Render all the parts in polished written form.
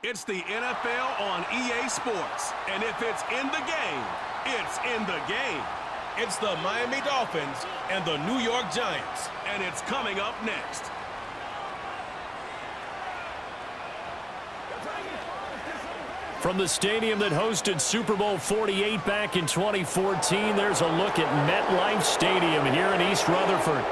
It's the NFL on EA Sports, and if it's in the game, it's in the game. It's the Miami Dolphins and the New York Giants, and it's coming up next. From the stadium that hosted Super Bowl 48 back in 2014, there's a look at MetLife Stadium here in East Rutherford.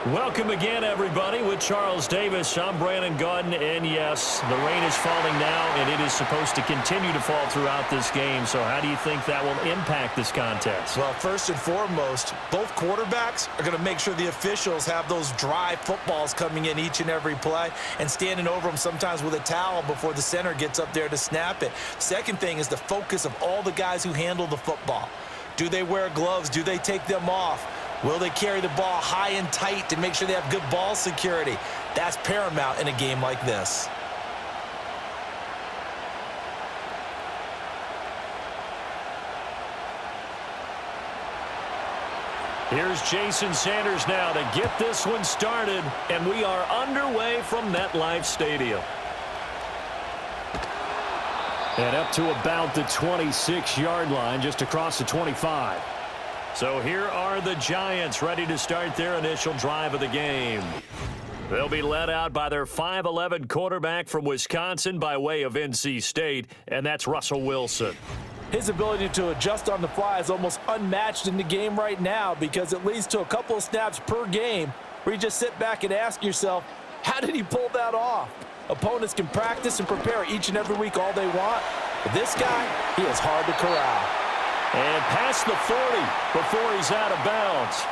Welcome again, everybody, with Charles Davis. I'm Brandon Gaudin, and yes, the rain is falling now, and it is supposed to continue to fall throughout this game. So how do you think that will impact this contest? Well, first and foremost, both quarterbacks are going to make sure the officials have those dry footballs coming in each and every play and standing over them sometimes with a towel before the center gets up there to snap it. Second thing is the focus of all the guys who handle the football. Do they wear gloves? Do they take them off? Will they carry the ball high and tight to make sure they have good ball security? That's paramount in a game like this. Here's Jason Sanders now to get this one started, and we are underway from MetLife Stadium. And up to about the 26-yard line, just across the 25. So here are the Giants ready to start their initial drive of the game. They'll be led out by their 5'11" quarterback from Wisconsin by way of NC State, and that's Russell Wilson. His ability to adjust on the fly is almost unmatched in the game right now because it leads to a couple of snaps per game where you just sit back and ask yourself, how did he pull that off? Opponents can practice and prepare each and every week all they want, but this guy, he is hard to corral. And past the 40 before he's out of bounds.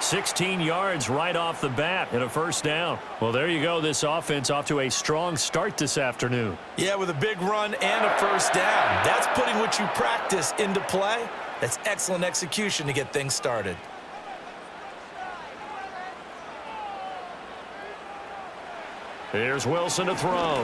16 yards right off the bat and a first down. Well, there you go. This offense off to a strong start this afternoon. Yeah, with a big run and a first down. That's putting what you practice into play. That's excellent execution to get things started. Here's Wilson to throw.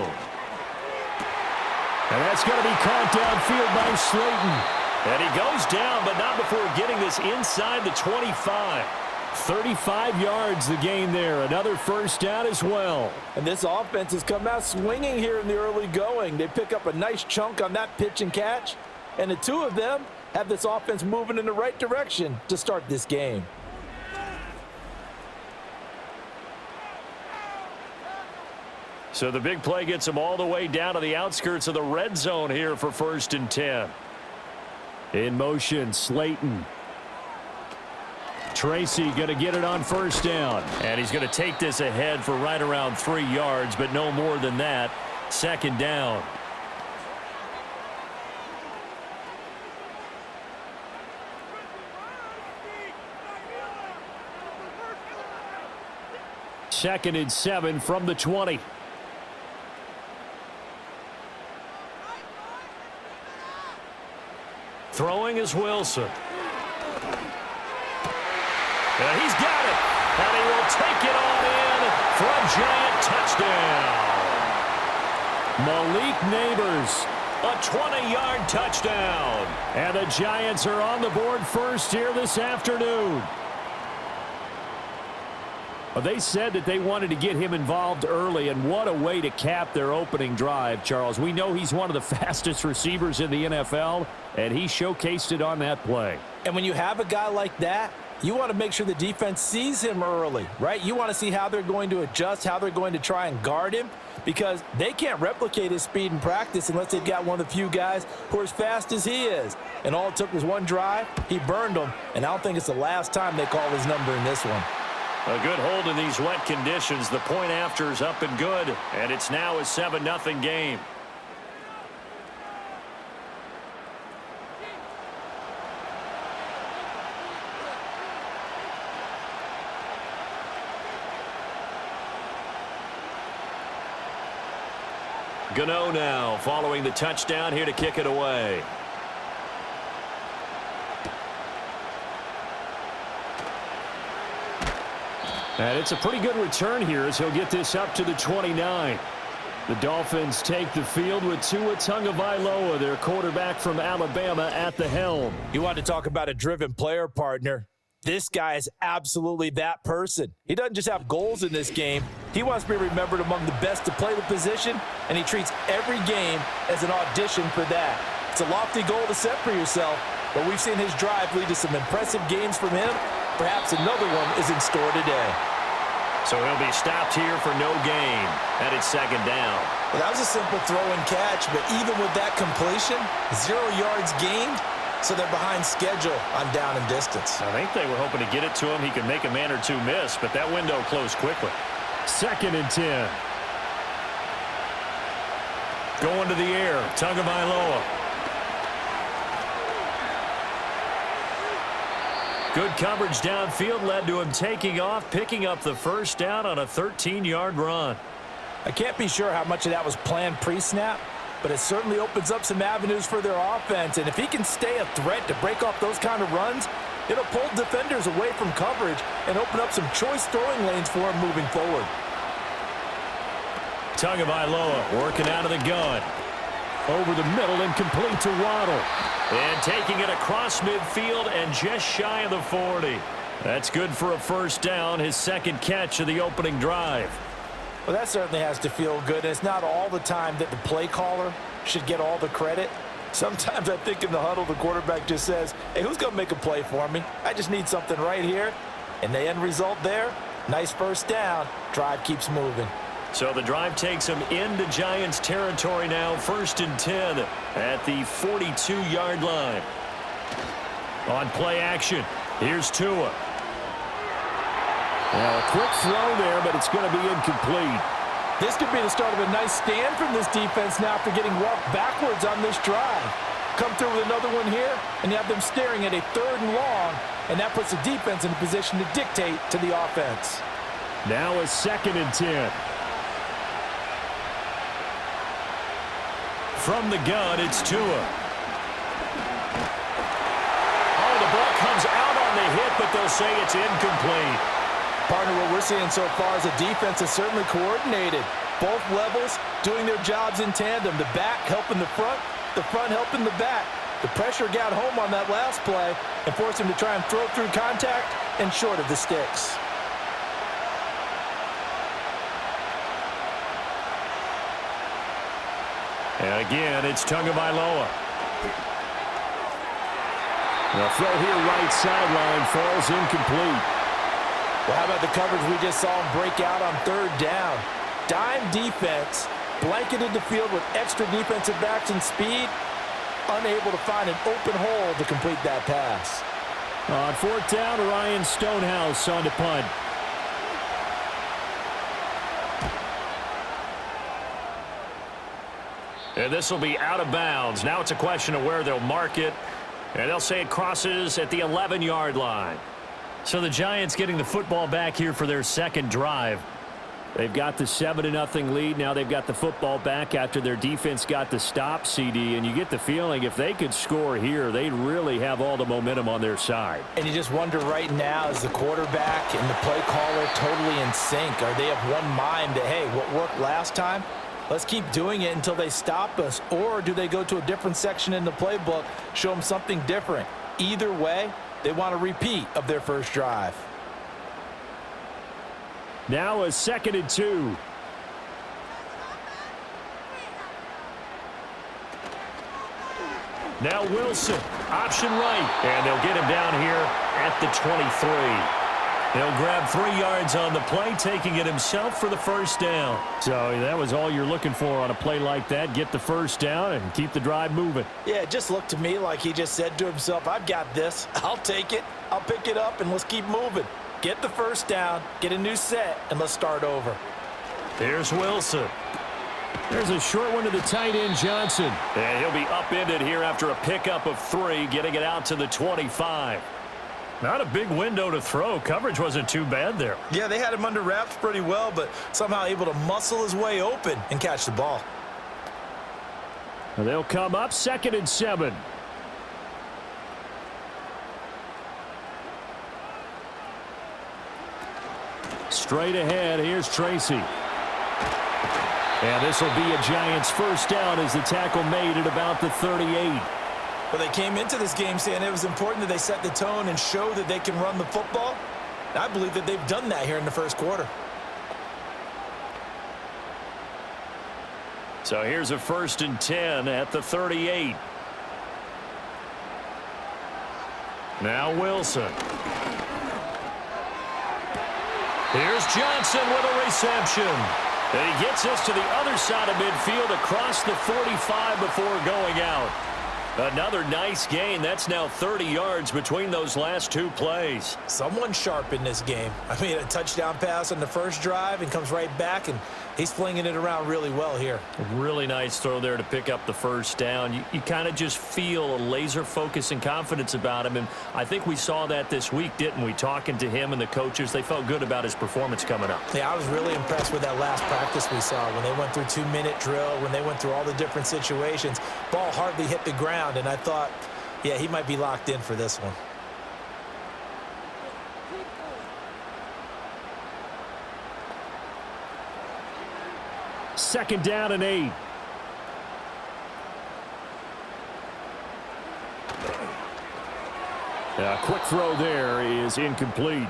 And that's going to be caught downfield by Slayton. And he goes down, but not before getting this inside the 25. 35 yards the gain there. Another first down as well. And this offense has come out swinging here in the early going. They pick up a nice chunk on that pitch and catch. And the two of them have this offense moving in the right direction to start this game. So the big play gets them all the way down to the outskirts of the red zone here for 1st and 10. In motion, Slayton. Tracy going to get it on first down. And he's going to take this ahead for right around 3 yards, but no more than that. 2nd down. Second and 7 from the 20. Throwing is Wilson. And he's got it. And he will take it on in for a giant touchdown. Malik Neighbors, a 20-yard touchdown. And the Giants are on the board first here this afternoon. Well, they said that they wanted to get him involved early, and what a way to cap their opening drive, Charles. We know he's one of the fastest receivers in the NFL, and he showcased it on that play. And when you have a guy like that, you want to make sure the defense sees him early, right? You want to see how they're going to adjust, how they're going to try and guard him, because they can't replicate his speed in practice unless they've got one of the few guys who are as fast as he is. And all it took was one drive. He burned them, and I don't think it's the last time they call his number in this one. A good hold in these wet conditions. The point after is up and good, and it's now a 7-0 game. Gano now following the touchdown here to kick it away. And it's a pretty good return here as he'll get this up to the 29. The Dolphins take the field with Tua Tagovailoa, their quarterback from Alabama, at the helm. You want to talk about a driven player, partner. This guy is absolutely that person. He doesn't just have goals in this game. He wants to be remembered among the best to play the position, and he treats every game as an audition for that. It's a lofty goal to set for yourself, but we've seen his drive lead to some impressive games from him. Perhaps another one is in store today. So he'll be stopped here for no gain, and it's second down. Well, that was a simple throw and catch, but even with that completion, 0 yards gained, so they're behind schedule on down and distance. I think they were hoping to get it to him. He could make a man or two miss, but that window closed quickly. Second and 10. Going to the air, Tagovailoa. Good coverage downfield led to him taking off, picking up the first down on a 13-yard run. I can't be sure how much of that was planned pre-snap, but it certainly opens up some avenues for their offense. And if he can stay a threat to break off those kind of runs, it'll pull defenders away from coverage and open up some choice throwing lanes for him moving forward. Tagovailoa working out of the gun. Over the middle and complete to Waddle. And taking it across midfield and just shy of the 40. That's good for a first down, his second catch of the opening drive. Well, that certainly has to feel good. It's not all the time that the play caller should get all the credit. Sometimes I think in the huddle, the quarterback just says, hey, who's going to make a play for me? I just need something right here. And the end result there, nice first down. Drive keeps moving. So the drive takes him into Giants territory now, 1st and 10 at the 42-yard line. On play action, here's Tua. Now a quick throw there, but it's going to be incomplete. This could be the start of a nice stand from this defense now after getting walked backwards on this drive. Come through with another one here, and you have them staring at a 3rd and long, and that puts the defense in a position to dictate to the offense. Now a 2nd and 10. From the gun, it's Tua. Oh, the ball comes out on the hit, but they'll say it's incomplete. Partner, what we're seeing so far is the defense is certainly coordinated. Both levels doing their jobs in tandem. The back helping the front helping the back. The pressure got home on that last play and forced him to try and throw through contact and short of the sticks. And again, it's Tagovailoa. The throw here, right sideline, falls incomplete. Well, how about the coverage we just saw him break out on 3rd down? Dime defense, blanketed the field with extra defensive backs and speed, unable to find an open hole to complete that pass. On 4th down, Ryan Stonehouse on to punt. And this will be out of bounds. Now it's a question of where they'll mark it. And they'll say it crosses at the 11-yard line. So the Giants getting the football back here for their second drive. They've got the 7-0 lead. Now they've got the football back after their defense got the stop, CD. And you get the feeling if they could score here, they'd really have all the momentum on their side. And you just wonder right now, is the quarterback and the play caller totally in sync? Are they of one mind that, hey, what worked last time? Let's keep doing it until they stop us. Or do they go to a different section in the playbook, show them something different? Either way, they want a repeat of their first drive. Now a 2nd and 2. Now Wilson, option right. And they'll get him down here at the 23. He'll grab 3 yards on the play, taking it himself for the first down. So that was all you're looking for on a play like that. Get the first down and keep the drive moving. Yeah, it just looked to me like he just said to himself, I've got this. I'll take it. I'll pick it up, and let's keep moving. Get the first down, get a new set, and let's start over. Here's Wilson. There's a short one to the tight end, Johnson. And he'll be upended here after a pickup of 3, getting it out to the 25. Not a big window to throw. Coverage wasn't too bad there. Yeah, they had him under wraps pretty well, but somehow able to muscle his way open and catch the ball. And they'll come up 2nd and 7. Straight ahead, here's Tracy. And this will be a Giants first down as the tackle made at about the 38. Well, they came into this game saying it was important that they set the tone and show that they can run the football. I believe that they've done that here in the first quarter. So here's a 1st and 10 at the 38. Now Wilson. Here's Johnson with a reception. And he gets us to the other side of midfield across the 45 before going out. Another nice gain. That's now 30 yards between those last 2 plays. Someone sharp in this game. I mean, a touchdown pass on the first drive and comes right back, and he's flinging it around really well here. Really nice throw there to pick up the first down. You kind of just feel a laser focus and confidence about him, and I think we saw that this week, didn't we? Talking to him and the coaches, they felt good about his performance coming up. Yeah, I was really impressed with that last practice we saw when they went through 2-minute drill, when they went through all the different situations. Ball hardly hit the ground, and I thought, yeah, he might be locked in for this one. Second down and 8. A quick throw there is incomplete.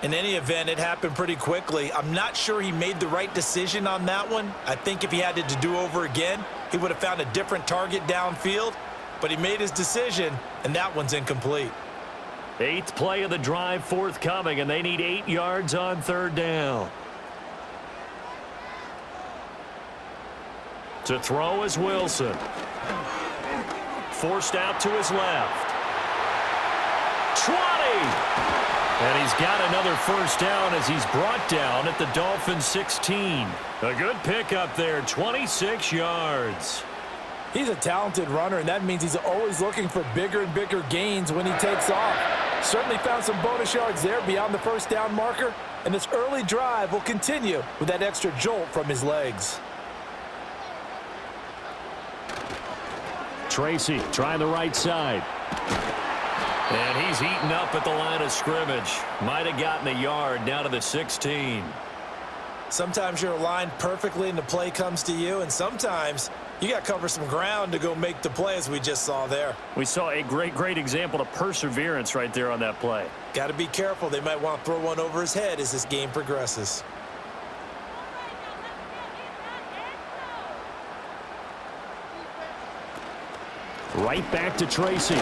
In any event, it happened pretty quickly. I'm not sure he made the right decision on that one. I think if he had to do over again, he would have found a different target downfield. But he made his decision, and that one's incomplete. 8th play of the drive forthcoming, and they need 8 yards on 3rd down. To throw is Wilson. Forced out to his left. 20! And he's got another first down as he's brought down at the Dolphins 16. A good pickup there, 26 yards. He's a talented runner, and that means he's always looking for bigger and bigger gains when he takes off. Certainly found some bonus yards there beyond the first down marker, and this early drive will continue with that extra jolt from his legs. Tracy trying the right side. And he's eaten up at the line of scrimmage. Might have gotten a yard down to the 16. Sometimes you're aligned perfectly and the play comes to you, and sometimes you got to cover some ground to go make the play, as we just saw there. We saw a great example of perseverance right there on that play. Got to be careful. They might want to throw one over his head as this game progresses. Right back to Tracy.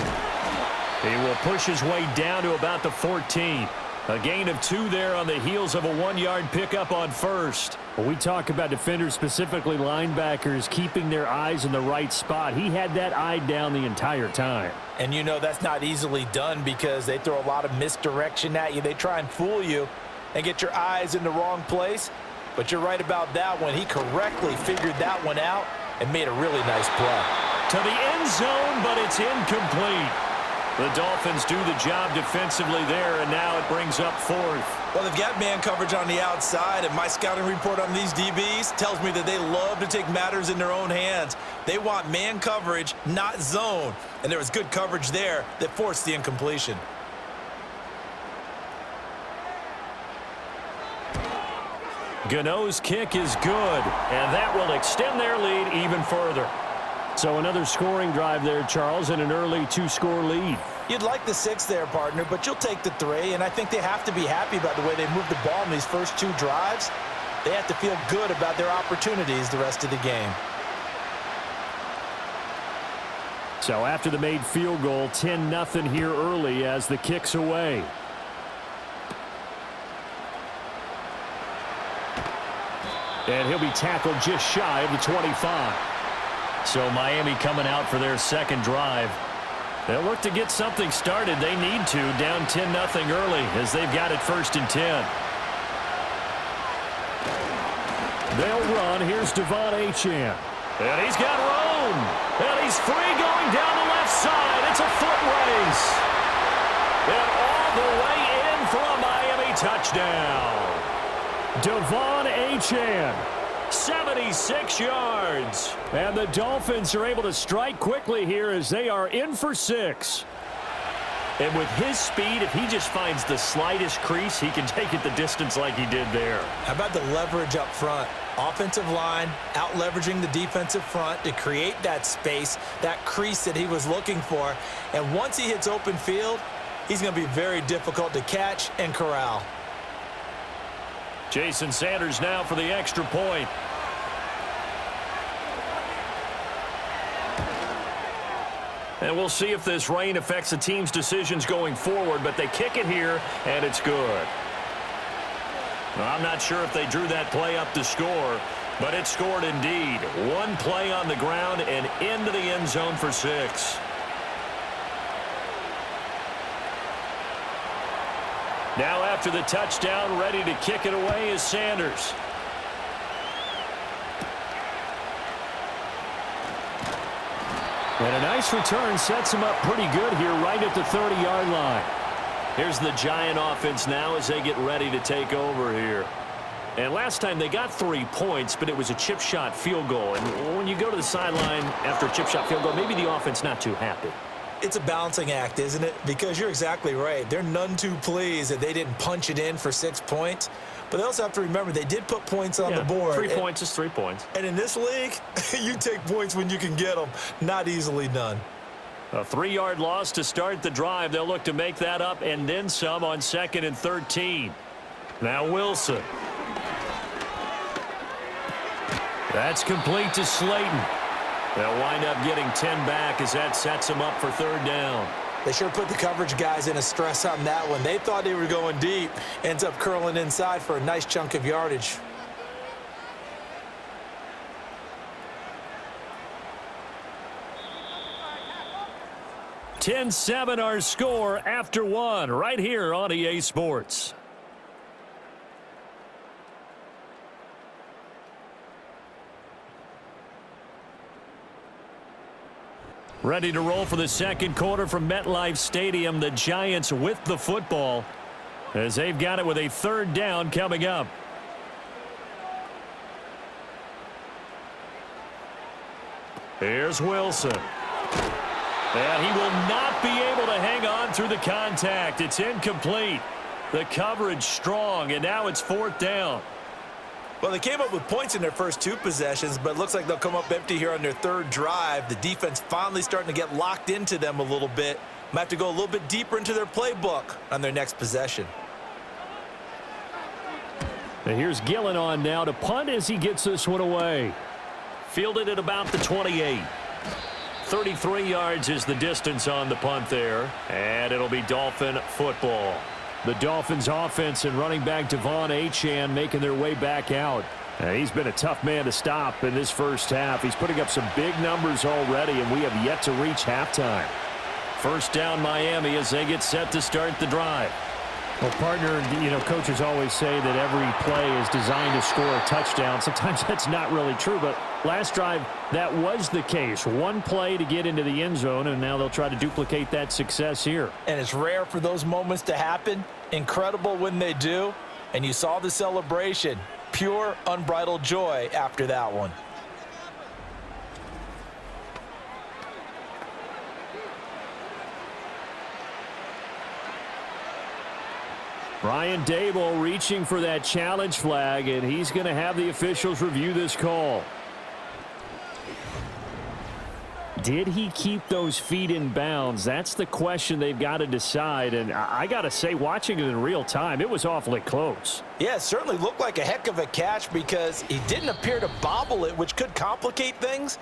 He will push his way down to about the 14. A gain of 2 there on the heels of a 1-yard pickup on first. When we talk about defenders, specifically linebackers, keeping their eyes in the right spot, he had that eye down the entire time. And you know that's not easily done because they throw a lot of misdirection at you. They try and fool you and get your eyes in the wrong place. But you're right about that one. He correctly figured that one out and made a really nice play. To the end zone, but it's incomplete. The Dolphins do the job defensively there, and now it brings up 4th. Well, they've got man coverage on the outside, and my scouting report on these DBs tells me that they love to take matters in their own hands. They want man coverage, not zone. And there was good coverage there that forced the incompletion. Gano's kick is good, and that will extend their lead even further. So another scoring drive there, Charles, and an early 2-score lead. You'd like the 6 there, partner, but you'll take the 3, and I think they have to be happy about the way they moved the ball in these first 2 drives. They have to feel good about their opportunities the rest of the game. So after the made field goal, 10-0 here early as the kick's away. And he'll be tackled just shy of the 25. So Miami coming out for their second drive. They'll look to get something started. They need to, down 10-0 early as they've got it 1st and 10. They'll run. Here's Devon Achane. And he's got room. And he's free going down the left side. It's a foot race. And all the way in for a Miami touchdown. Devon Achane. 76 yards. And the Dolphins are able to strike quickly here as they are in for 6. And with his speed, if he just finds the slightest crease, he can take it the distance like he did there. How about the leverage up front? Offensive line out-leveraging the defensive front to create that space, that crease that he was looking for. And once he hits open field, he's going to be very difficult to catch and corral. Jason Sanders now for the extra point. And we'll see if this rain affects the team's decisions going forward, but they kick it here, and it's good. I'm not sure if they drew that play up to score, but it scored indeed. One play on the ground and into the end zone for 6. Now after the touchdown, ready to kick it away is Sanders. And a nice return sets him up pretty good here right at the 30-yard line. Here's the Giant offense now as they get ready to take over here. And last time they got 3 points, but it was a chip shot field goal. And when you go to the sideline after a chip shot field goal, maybe the offense not too happy. It's a balancing act, isn't it? Because you're exactly right. They're none too pleased that they didn't punch it in for 6 points. But they also have to remember they did put points on the board. 3 points is 3 points. And in this league, you take points when you can get them. Not easily done. A 3-yard loss to start the drive. They'll look to make that up and then some on 2nd and 13. Now Wilson. That's complete to Slayton. They'll wind up getting 10 back as that sets them up for 3rd down. They sure put the coverage guys in a stress on that one. They thought they were going deep. Ends up curling inside for a nice chunk of yardage. (10-7) our score after 1 right here on EA Sports. Ready to roll for the second quarter from MetLife Stadium. The Giants with the football as they've got it with a 3rd down coming up. Here's Wilson. And he will not be able to hang on through the contact. It's incomplete. The coverage strong, and now it's 4th down. Well, they came up with points in their first 2 possessions, but it looks like they'll come up empty here on their 3rd drive. The defense finally starting to get locked into them a little bit. Might have to go a little bit deeper into their playbook on their next possession. And here's Gillen on now to punt as he gets this one away. Fielded at about the 28. 33 yards is the distance on the punt there, and it'll be Dolphin football. The Dolphins offense and running back Devon Achane making their way back out. He's been a tough man to stop in this first half. He's putting up some big numbers already, and we have yet to reach halftime. 1st down Miami as they get set to start the drive. Well, partner, coaches always say that every play is designed to score a touchdown. Sometimes that's not really true, but last drive, that was the case. 1 play to get into the end zone, and now they'll try to duplicate that success here. And it's rare for those moments to happen. Incredible when they do. And you saw the celebration. Pure, unbridled joy after that one. Brian Daboll reaching for that challenge flag, and he's going to have the officials review this call. Did he keep those feet in bounds? That's the question they've got to decide. And I got to say, watching it in real time, it was awfully close. Yeah, it certainly looked like a heck of a catch because he didn't appear to bobble it, which could complicate things.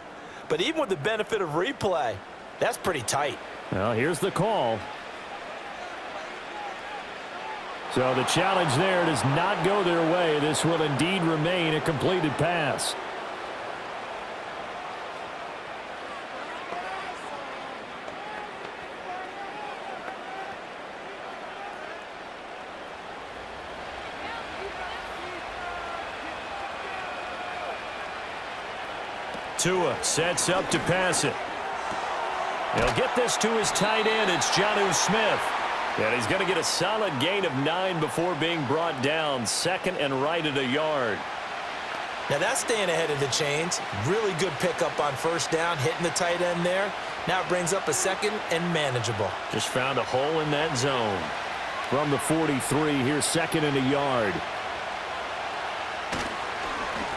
But even with the benefit of replay, that's pretty tight. Well, here's the call. So the challenge there does not go their way. This will indeed remain a completed pass. Tua sets up to pass it. He'll get this to his tight end. It's Jonnu Smith. And he's going to get a solid gain of 9 before being brought down. 2nd and right at a yard. Now that's staying ahead of the chains. Really good pickup on first down, hitting the tight end there. Now it brings up a second and manageable. Just found a hole in that zone. From the 43, here's second and a yard.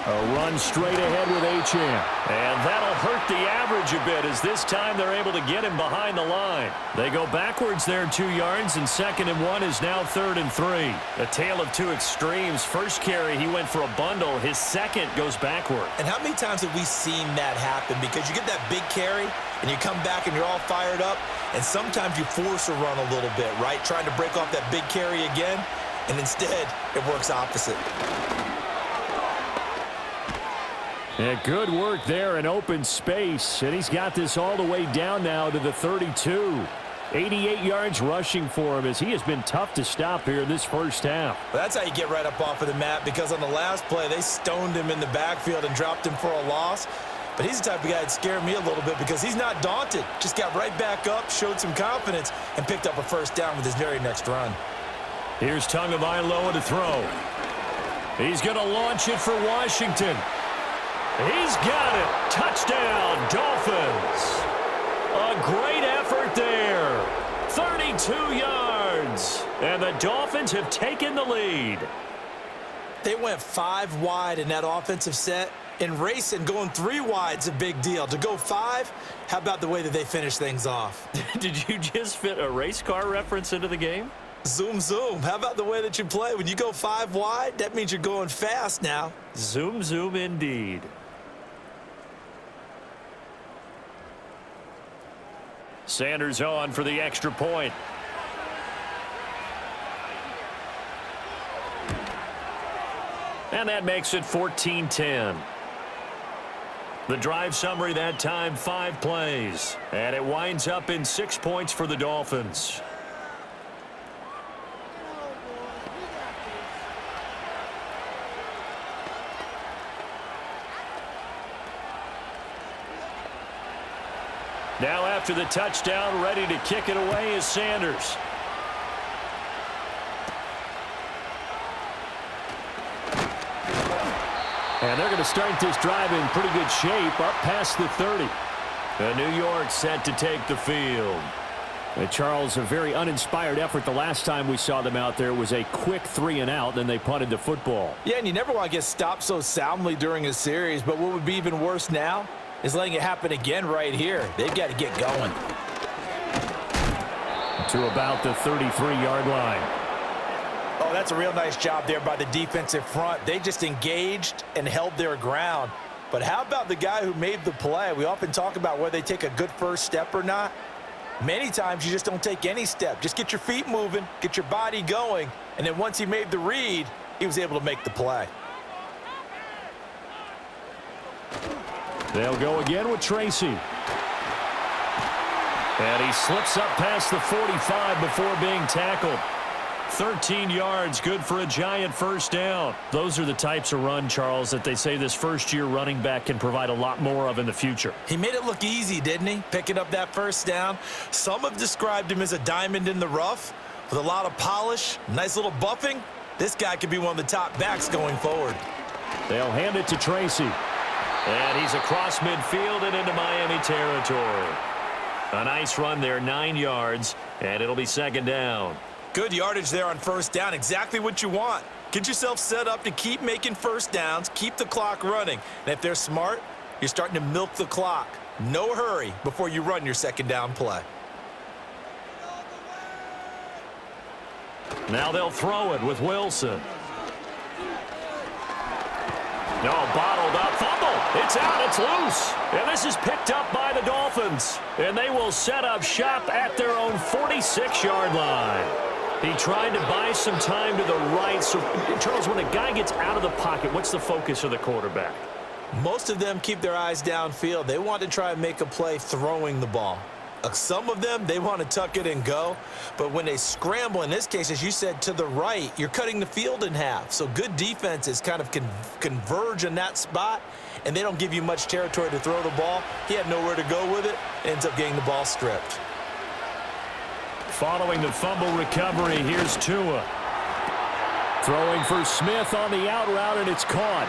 A run straight ahead with Achane. And that'll hurt the average a bit as this time they're able to get him behind the line. They go backwards there 2 yards, and second and 1 is now 3rd and 3. A tale of two extremes. First carry, he went for a bundle. His second goes backward. And how many times have we seen that happen? Because you get that big carry, and you come back and you're all fired up, and sometimes you force a run a little bit, right? Trying to break off that big carry again, and instead it works opposite. Yeah, good work there in open space, and he's got this all the way down now to the 32. 88 yards rushing for him as he has been tough to stop here in this first half. Well, that's how you get right up off of the mat, because on the last play, they stoned him in the backfield and dropped him for a loss. But he's the type of guy that scared me a little bit because he's not daunted. Just got right back up, showed some confidence, and picked up a first down with his very next run. Here's Tagovailoa to throw. He's going to launch it for Washington. He's got it. Touchdown, Dolphins. A great effort there. 32 yards. And the Dolphins have taken the lead. They went 5 wide in that offensive set. In racing, going 3 wide's a big deal. To go 5, how about the way that they finish things off? Did you just fit a race car reference into the game? Zoom, zoom. How about the way that you play? When you go 5 wide, that means you're going fast now. Zoom, zoom indeed. Sanders on for the extra point. And that makes it 14-10. The drive summary that time, 5 plays. And it winds up in 6 points for the Dolphins. Now after the touchdown, ready to kick it away is Sanders. And they're going to start this drive in pretty good shape up past the 30. New York set to take the field. Charles, a very uninspired effort the last time we saw them out there. It was a quick 3 and out, then they punted the football. Yeah, and you never want to get stopped so soundly during a series, but what would be even worse now is letting it happen again right here. They've got to get going. To about the 33-yard line. Oh, that's a real nice job there by the defensive front. They just engaged and held their ground. But how about the guy who made the play? We often talk about whether they take a good first step or not. Many times you just don't take any step. Just get your feet moving, get your body going, and then once he made the read, he was able to make the play. They'll go again with Tracy. And he slips up past the 45 before being tackled. 13 yards, good for a giant first down. Those are the types of run, Charles, that they say this first-year running back can provide a lot more of in the future. He made it look easy, didn't he? Picking up that first down. Some have described him as a diamond in the rough with a lot of polish, nice little buffing. This guy could be one of the top backs going forward. They'll hand it to Tracy. And he's across midfield and into Miami territory. A nice run there, 9 yards, and it'll be second down. Good yardage there on first down, exactly what you want. Get yourself set up to keep making first downs, keep the clock running. And if they're smart, you're starting to milk the clock. No hurry before you run your second down play. Now they'll throw it with Wilson. No, bottled up, fumble. It's out, it's loose. And this is picked up by the Dolphins. And they will set up shop at their own 46-yard line. He tried to buy some time to the right. So, Charles, when a guy gets out of the pocket, what's the focus of the quarterback? Most of them keep their eyes downfield. They want to try and make a play throwing the ball. Some of them, they want to tuck it and go. But when they scramble, in this case, as you said, to the right, you're cutting the field in half. So good defenses kind of converge in that spot, and they don't give you much territory to throw the ball. He had nowhere to go with it. Ends up getting the ball stripped. Following the fumble recovery, here's Tua. Throwing for Smith on the out route, and it's caught.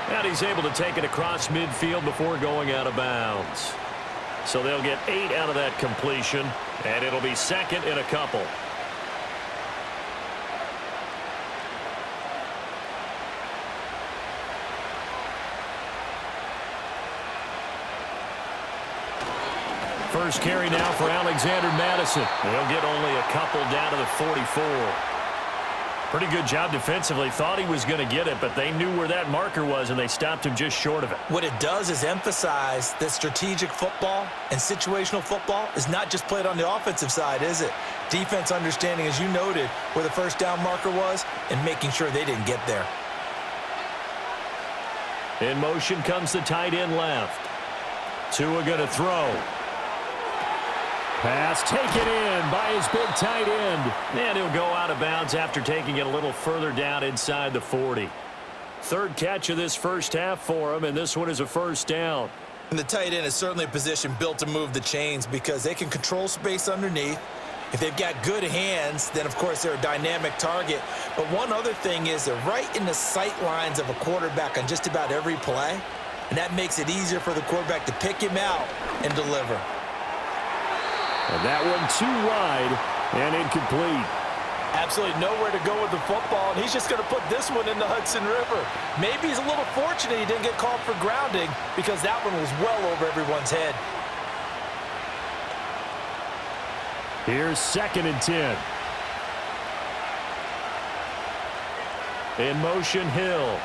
And he's able to take it across midfield before going out of bounds. So they'll get 8 out of that completion, and it'll be second in a couple. First carry now for Alexander Madison. They'll get only a couple down to the 44. Pretty good job defensively. Thought he was going to get it, but they knew where that marker was, and they stopped him just short of it. What it does is emphasize that strategic football and situational football is not just played on the offensive side, is it? Defense understanding, as you noted, where the first down marker was and making sure they didn't get there. In motion comes the tight end left. Tua going to throw. Pass taken in by his big tight end. And he'll go out of bounds after taking it a little further down inside the 40. Third catch of this first half for him, and this one is a first down. And the tight end is certainly a position built to move the chains because they can control space underneath. If they've got good hands, then, of course, they're a dynamic target. But one other thing is they're right in the sight lines of a quarterback on just about every play, and that makes it easier for the quarterback to pick him out and deliver. And that one too wide and incomplete. Absolutely nowhere to go with the football, and he's just going to put this one in the Hudson River. Maybe he's a little fortunate he didn't get called for grounding because that one was well over everyone's head. Here's 2nd and 10. In motion, Hill.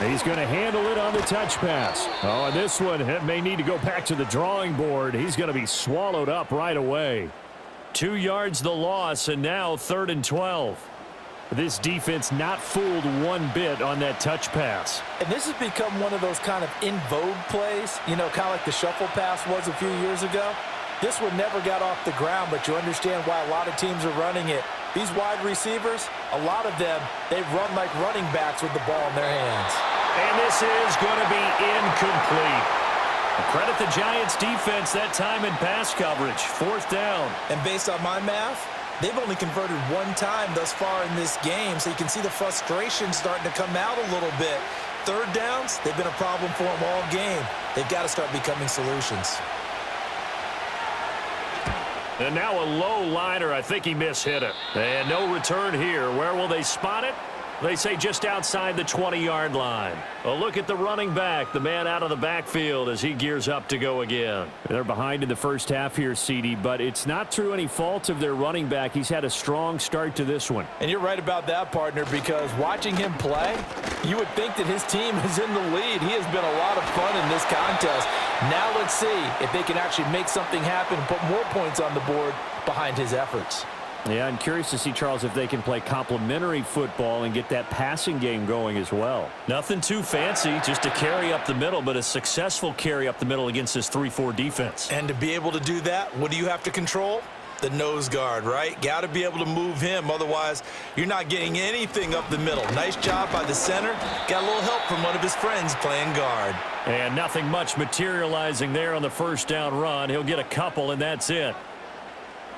He's going to handle it on the touch pass. Oh, and this one may need to go back to the drawing board. He's going to be swallowed up right away. 2 yards the loss, and now 3rd and 12. This defense not fooled one bit on that touch pass. And this has become one of those kind of in vogue plays, you know, kind of like the shuffle pass was a few years ago. This one never got off the ground, but you understand why a lot of teams are running it. These wide receivers, a lot of them, they run like running backs with the ball in their hands. And this is going to be incomplete. Credit the Giants defense that time in pass coverage. 4th down. And based on my math, they've only converted one time thus far in this game, so you can see the frustration starting to come out a little bit. 3rd downs, they've been a problem for them all game. They've got to start becoming solutions. And now a low liner. I think he mishit it. And no return here. Where will they spot it? They say just outside the 20-yard line. A look at the running back, the man out of the backfield as he gears up to go again. They're behind in the first half here, CD, but it's not through any fault of their running back. He's had a strong start to this one. And you're right about that, partner, because watching him play, you would think that his team is in the lead. He has been a lot of fun in this contest. Now let's see if they can actually make something happen and put more points on the board behind his efforts. Yeah, I'm curious to see, Charles, if they can play complementary football and get that passing game going as well. Nothing too fancy, just a carry up the middle, but a successful carry up the middle against this 3-4 defense. And to be able to do that, what do you have to control? The nose guard, right? Got to be able to move him. Otherwise, you're not getting anything up the middle. Nice job by the center. Got a little help from one of his friends playing guard. And nothing much materializing there on the first down run. He'll get a couple, and that's it.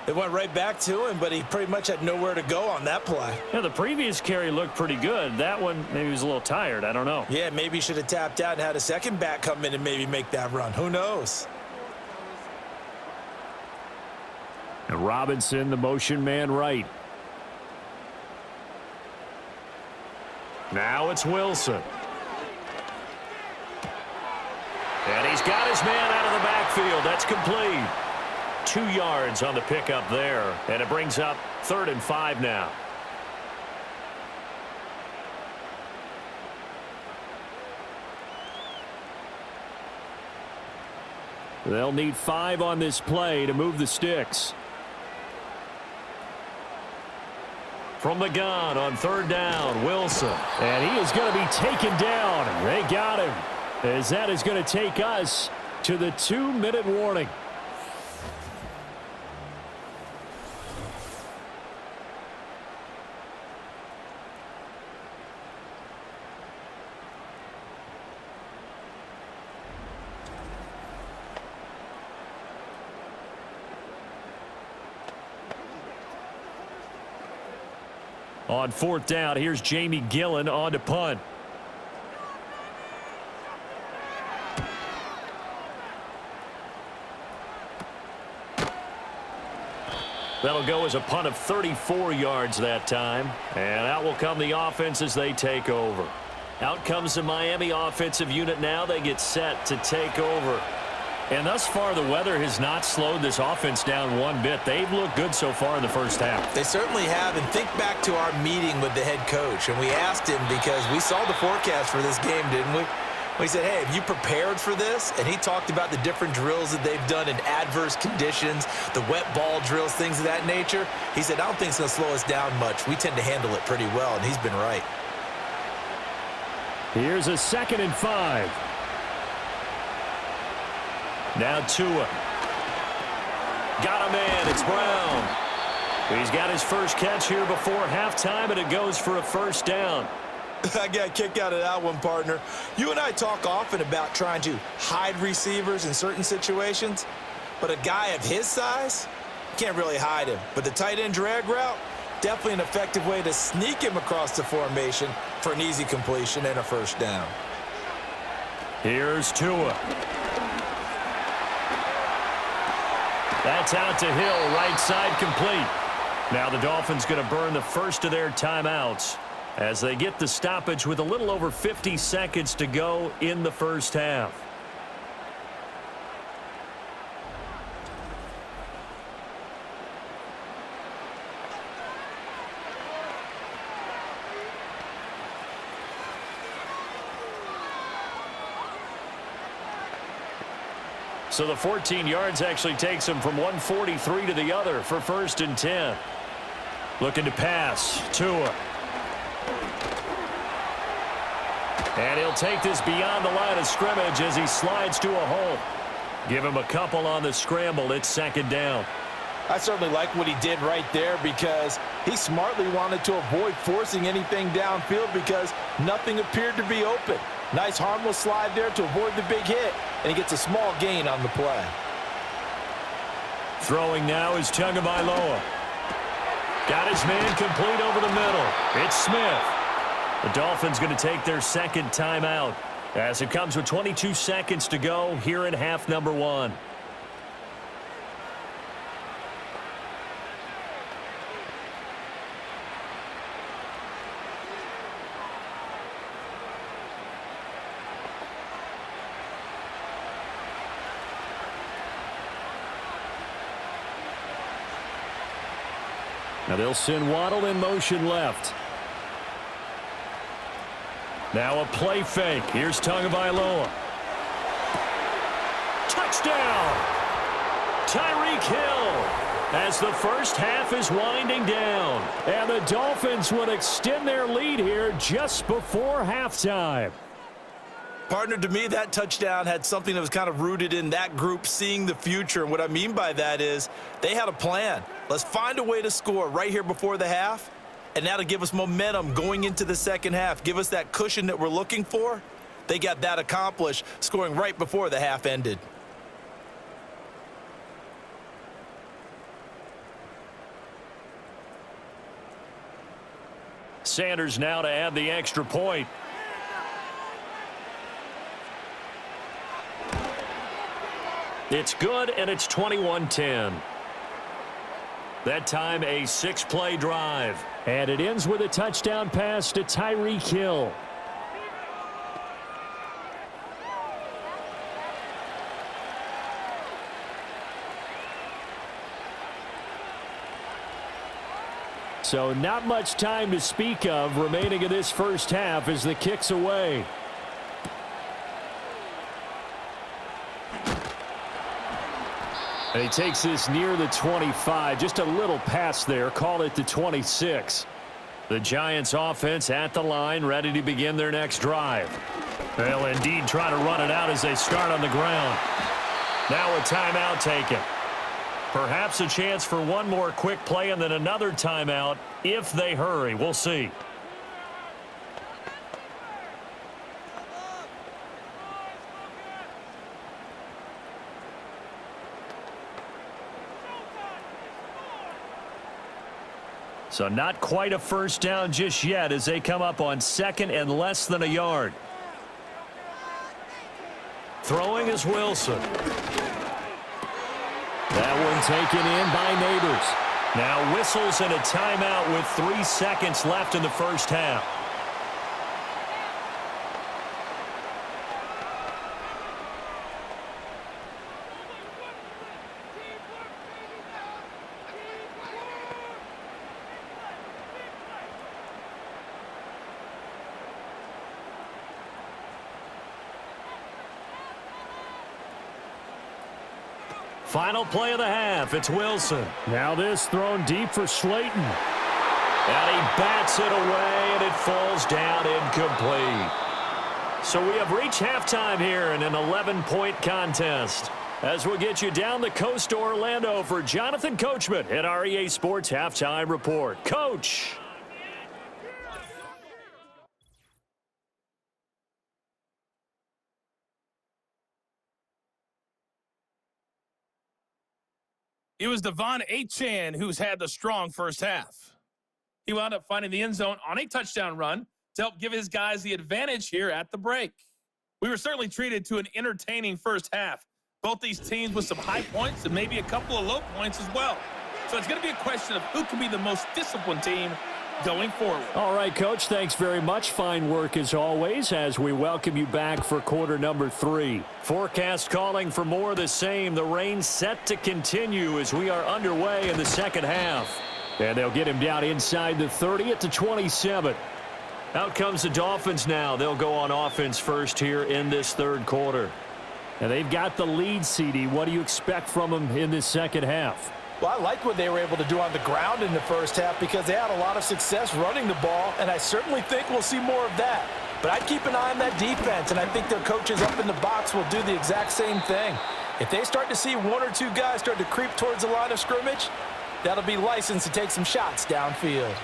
It went right back to him, but he pretty much had nowhere to go on that play. Yeah, the previous carry looked pretty good. That one, maybe he was a little tired. I don't know. Yeah, maybe he should have tapped out and had a second back come in and maybe make that run. Who knows? And Robinson, the motion man right. Now it's Wilson. And he's got his man out of the backfield. That's complete. 2 yards on the pickup there. And it brings up 3rd and 5 now. They'll need 5 on this play to move the sticks. From the gun on 3rd down, Wilson. And he is going to be taken down. They got him. As that is going to take us to the 2-minute warning. On 4th down, here's Jamie Gillen on to punt. That'll go as a punt of 34 yards that time. And out will come the offense as they take over. Out comes the Miami offensive unit now. They get set to take over. And thus far, the weather has not slowed this offense down one bit. They've looked good so far in the first half. They certainly have. And think back to our meeting with the head coach. And we asked him because we saw the forecast for this game, didn't we? We said, hey, have you prepared for this? And he talked about the different drills that they've done in adverse conditions, the wet ball drills, things of that nature. He said, I don't think it's going to slow us down much. We tend to handle it pretty well, and he's been right. Here's a 2nd and 5. Now Tua. Got a man. It's Brown. He's got his first catch here before halftime, and it goes for a first down. I got a kick out of that one, partner. You and I talk often about trying to hide receivers in certain situations, but a guy of his size, you can't really hide him. But the tight end drag route, definitely an effective way to sneak him across the formation for an easy completion and a first down. Here's Tua. That's out to Hill, right side complete. Now the Dolphins going to burn the first of their timeouts as they get the stoppage with a little over 50 seconds to go in the first half. So the 14 yards actually takes him from 143 to the other for 1st and 10. Looking to pass. Tua. And he'll take this beyond the line of scrimmage as he slides to a hole. Give him a couple on the scramble. It's 2nd down. I certainly like what he did right there because he smartly wanted to avoid forcing anything downfield because nothing appeared to be open. Nice harmless slide there to avoid the big hit, and he gets a small gain on the play. Throwing now is Tagovailoa. Got his man complete over the middle. It's Smith. The Dolphins going to take their 2nd timeout as it comes with 22 seconds to go here in half number 1. Now they'll send Waddle in motion left. Now a play fake. Here's Tagovailoa. Touchdown! Tyreek Hill as the first half is winding down. And the Dolphins would extend their lead here just before halftime. Partner, to me, that touchdown had something that was kind of rooted in that group seeing the future. And what I mean by that is they had a plan. Let's find a way to score right here before the half. And that'll give us momentum going into the second half. Give us that cushion that we're looking for. They got that accomplished, scoring right before the half ended. Sanders now to add the extra point. It's good, and it's 21-10. That time a 6-play drive. And it ends with a touchdown pass to Tyreek Hill. So not much time to speak of remaining in this first half as the kick's away. And he takes this near the 25. Just a little pass there. Call it the 26. The Giants offense at the line, ready to begin their next drive. They'll indeed try to run it out as they start on the ground. Now a timeout taken. Perhaps a chance for one more quick play and then another timeout if they hurry. We'll see. So not quite a first down just yet as they come up on 2nd and less than a yard. Throwing is Wilson. That one taken in by Neighbors. Now whistles and a timeout with 3 seconds left in the first half. Final play of the half. It's Wilson. Now this thrown deep for Slayton. And he bats it away, and it falls down incomplete. So we have reached halftime here in an 11-point contest. As we'll get you down the coast to Orlando for Jonathan Coachman at our EA Sports Halftime Report. Coach. It was Devon Achane who's had the strong first half. He wound up finding the end zone on a touchdown run to help give his guys the advantage here at the break. We were certainly treated to an entertaining first half. Both these teams with some high points and maybe a couple of low points as well. So it's going to be a question of who can be the most disciplined team going forward. All right, Coach, thanks very much. Fine work as always as we welcome you back for quarter number 3. Forecast calling for more of the same. The rain set to continue as we are underway in the second half. And they'll get him down inside the 30 at the 27. Out comes the Dolphins now. They'll go on offense first here in this third quarter. And they've got the lead, CD. What do you expect from them in this second half? Well, I like what they were able to do on the ground in the first half because they had a lot of success running the ball, and I certainly think we'll see more of that. But I'd keep an eye on that defense, and I think their coaches up in the box will do the exact same thing. If they start to see 1 or 2 guys start to creep towards the line of scrimmage, that'll be licensed to take some shots downfield.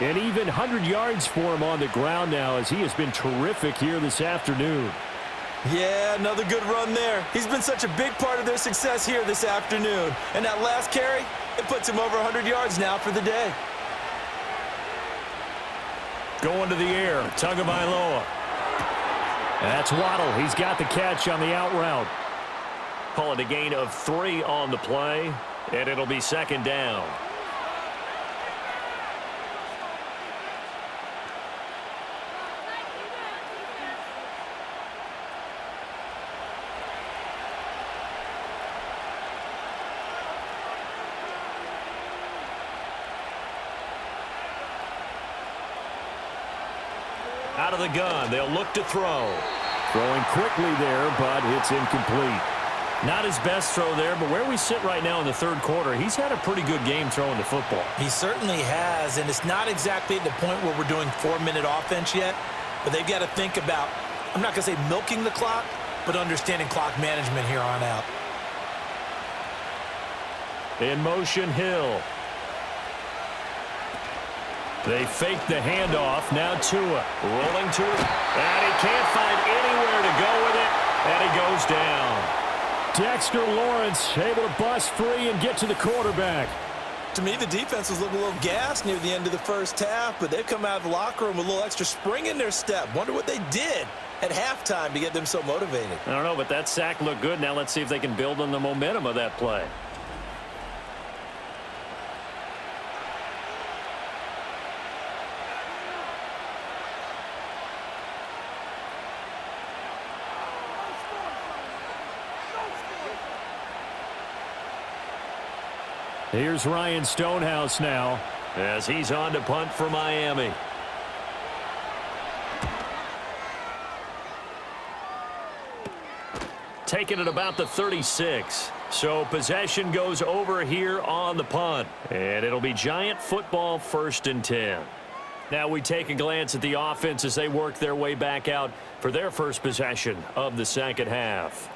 And even 100 yards for him on the ground now as he has been terrific here this afternoon. Yeah, another good run there. He's been such a big part of their success here this afternoon. And that last carry, it puts him over 100 yards now for the day. Going to the air, Tagovailoa. That's Waddle. He's got the catch on the out route. Call it a gain of 3 on the play, and it'll be second down. Out of the gun, they'll look to throw. Throwing quickly there, but it's incomplete. Not his best throw there, but where we sit right now in the third quarter, he's had a pretty good game throwing the football. He certainly has, and it's not exactly at the point where we're doing 4-minute offense yet, but they've got to think about, I'm not going to say milking the clock, but understanding clock management here on out. In motion, Hill. They fake the handoff. Now Tua rolling to it. And he can't find anywhere to go with it. And he goes down. Dexter Lawrence able to bust free and get to the quarterback. To me, the defense was looking a little gassed near the end of the first half, but they've come out of the locker room with a little extra spring in their step. Wonder what they did at halftime to get them so motivated. I don't know, but that sack looked good. Now let's see if they can build on the momentum of that play. Here's Ryan Stonehouse now as he's on to punt for Miami. Taking it about the 36. So possession goes over here on the punt. And it'll be Giant football 1st and 10. Now we take a glance at the offense as they work their way back out for their first possession of the second half.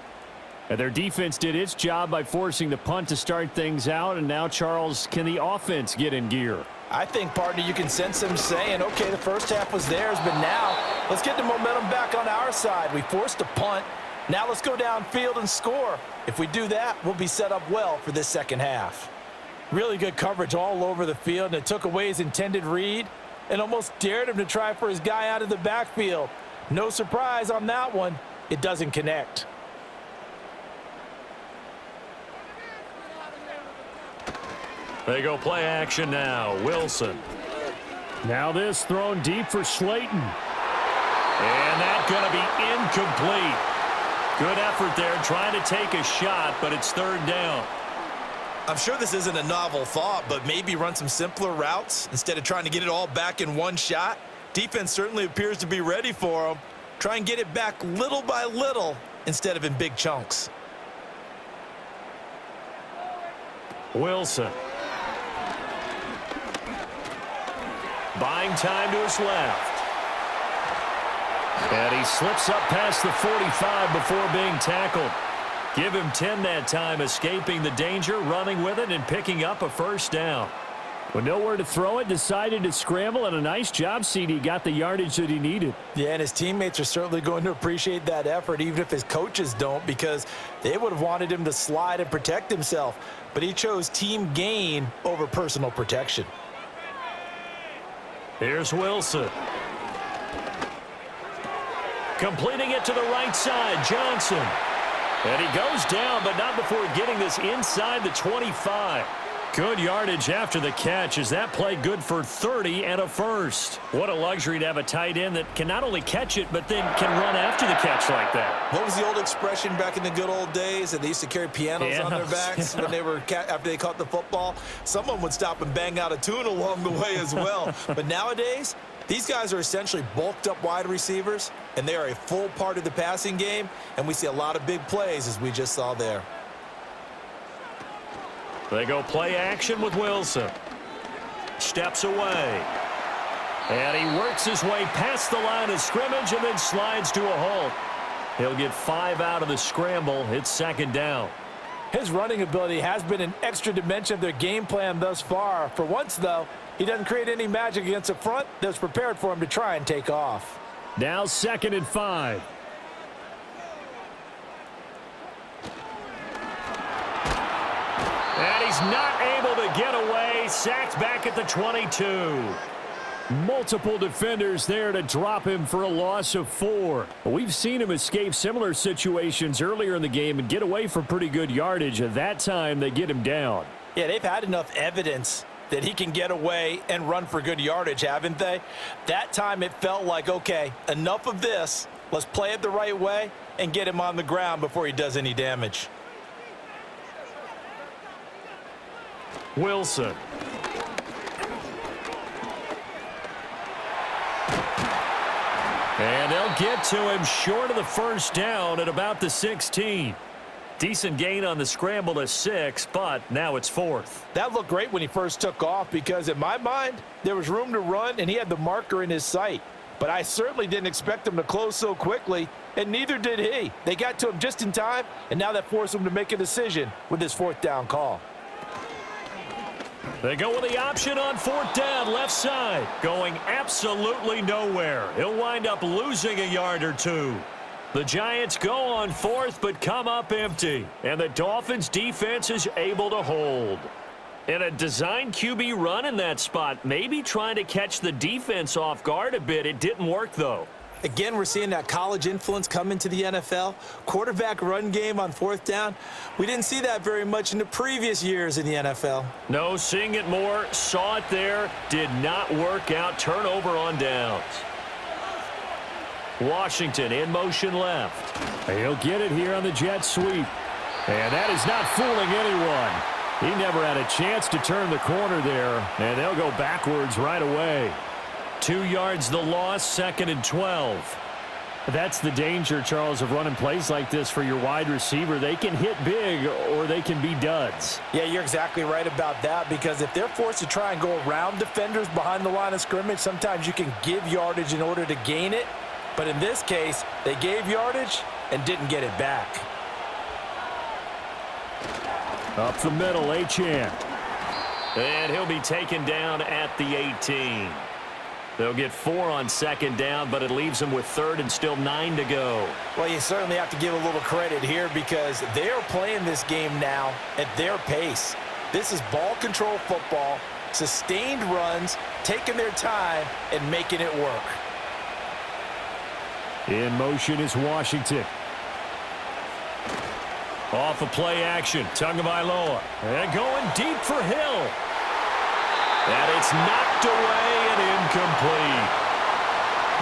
And their defense did its job by forcing the punt to start things out. And now, Charles, can the offense get in gear? I think, partner, you can sense them saying, okay, the first half was theirs, but now let's get the momentum back on our side. We forced a punt. Now let's go downfield and score. If we do that, we'll be set up well for this second half. Really good coverage all over the field, and it took away his intended read and almost dared him to try for his guy out of the backfield. No surprise on that one. It doesn't connect. They go play action now. Wilson. Now this thrown deep for Slayton. And that's going to be incomplete. Good effort there trying to take a shot, but it's third down. I'm sure this isn't a novel thought, but maybe run some simpler routes instead of trying to get it all back in one shot. Defense certainly appears to be ready for them. Try and get it back little by little instead of in big chunks. Wilson. Buying time to his left. And he slips up past the 45 before being tackled. Give him 10 that time, escaping the danger, running with it, and picking up a first down. With nowhere to throw it, decided to scramble, and a nice job, CD. Got the yardage that he needed. Yeah, and his teammates are certainly going to appreciate that effort, even if his coaches don't, because they would have wanted him to slide and protect himself. But he chose team gain over personal protection. Here's Wilson. Completing it to the right side, Johnson. And he goes down, but not before getting this inside the 25. Good yardage after the catch. Is that play good for 30 and a first? What a luxury to have a tight end that can not only catch it, but then can run after the catch like that. What was the old expression back in the good old days that they used to carry pianos on their backs when they were after they caught the football? Someone would stop and bang out a tune along the way as well. But nowadays, these guys are essentially bulked up wide receivers, and they are a full part of the passing game, and we see a lot of big plays as we just saw there. They go play action with Wilson. Steps away. And he works his way past the line of scrimmage and then slides to a halt. He'll get 5 out of the scramble. It's second down. His running ability has been an extra dimension of their game plan thus far. For once, though, he doesn't create any magic against a front that's prepared for him to try and take off. Now 2nd and 5. And he's not able to get away. Sacked back at the 22. Multiple defenders there to drop him for a loss of 4. We've seen him escape similar situations earlier in the game and get away for pretty good yardage. At that time, they get him down. Yeah, they've had enough evidence that he can get away and run for good yardage, haven't they? That time it felt like, okay, enough of this. Let's play it the right way and get him on the ground before he does any damage. Wilson. And they'll get to him short of the first down at about the 16. Decent gain on the scramble to 6, but now it's 4th. That looked great when he first took off because, in my mind, there was room to run and he had the marker in his sight. But I certainly didn't expect him to close so quickly, and neither did he. They got to him just in time, and now that forced him to make a decision with his 4th down call. They go with the option on 4th down, left side. Going absolutely nowhere. He'll wind up losing a yard or 2. The Giants go on 4th, but come up empty. And the Dolphins defense is able to hold. And a design QB run in that spot, maybe trying to catch the defense off guard a bit. It didn't work, though. Again, we're seeing that college influence come into the NFL. Quarterback run game on 4th down. We didn't see that very much in the previous years in the NFL. No, seeing it more, saw it there, did not work out. Turnover on downs. Washington in motion left. He'll get it here on the jet sweep. And that is not fooling anyone. He never had a chance to turn the corner there, and they'll go backwards right away. 2 yards the loss, 2nd and 12. That's the danger, Charles, of running plays like this for your wide receiver. They can hit big or they can be duds. Yeah, you're exactly right about that, because if they're forced to try and go around defenders behind the line of scrimmage, sometimes you can give yardage in order to gain it. But in this case, they gave yardage and didn't get it back. Up the middle, Achane. And he'll be taken down at the 18. They'll get 4 on 2nd down, but it leaves them with 3rd and still 9 to go. Well, you certainly have to give a little credit here because they are playing this game now at their pace. This is ball control football, sustained runs, taking their time, and making it work. In motion is Washington. Off of play action, Tagovailoa. And going deep for Hill. And it's knocked away and incomplete.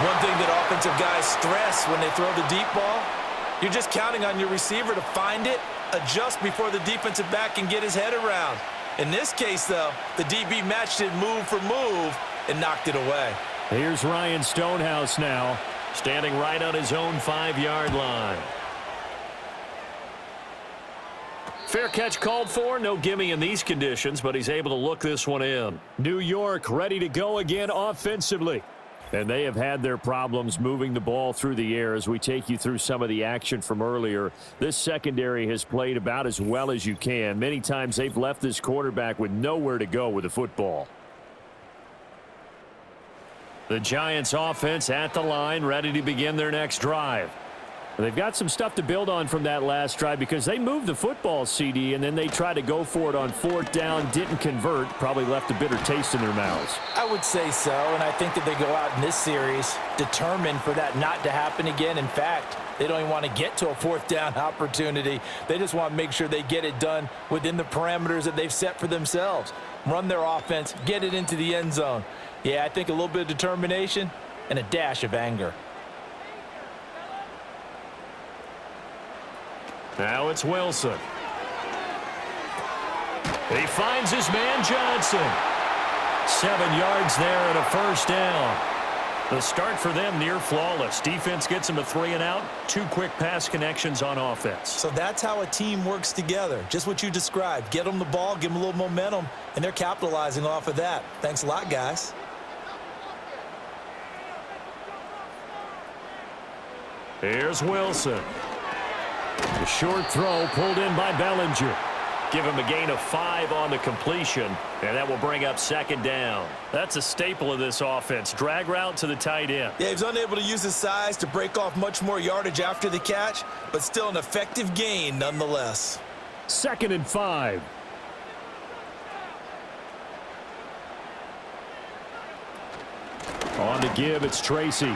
One thing that offensive guys stress when they throw the deep ball, you're just counting on your receiver to find it, adjust before the defensive back can get his head around. In this case, though, the DB matched it move for move and knocked it away. Here's Ryan Stonehouse now, standing right on his own 5-yard line. Fair catch called for. No gimme in these conditions, but he's able to look this one in. New York ready to go again offensively. And they have had their problems moving the ball through the air as we take you through some of the action from earlier. This secondary has played about as well as you can. Many times they've left this quarterback with nowhere to go with the football. The Giants offense at the line, ready to begin their next drive. They've got some stuff to build on from that last drive because they moved the football, CD, and then they tried to go for it on 4th down, didn't convert, probably left a bitter taste in their mouths. I would say so, and I think that they go out in this series determined for that not to happen again. In fact, they don't even want to get to a 4th down opportunity. They just want to make sure they get it done within the parameters that they've set for themselves. Run their offense, get it into the end zone. Yeah, I think a little bit of determination and a dash of anger. Now it's Wilson. He finds his man Johnson. 7 yards there and a 1st down. The start for them near flawless. Defense gets them a 3 and out. 2 quick pass connections on offense. So that's how a team works together. Just what you described. Get them the ball, give them a little momentum, and they're capitalizing off of that. Thanks a lot, guys. Here's Wilson. The short throw pulled in by Bellinger. Give him a gain of 5 on the completion, and that will bring up 2nd down. That's a staple of this offense. Drag route to the tight end. Yeah, he's unable to use his size to break off much more yardage after the catch, but still an effective gain nonetheless. 2nd and 5. On the give, it's Tracy.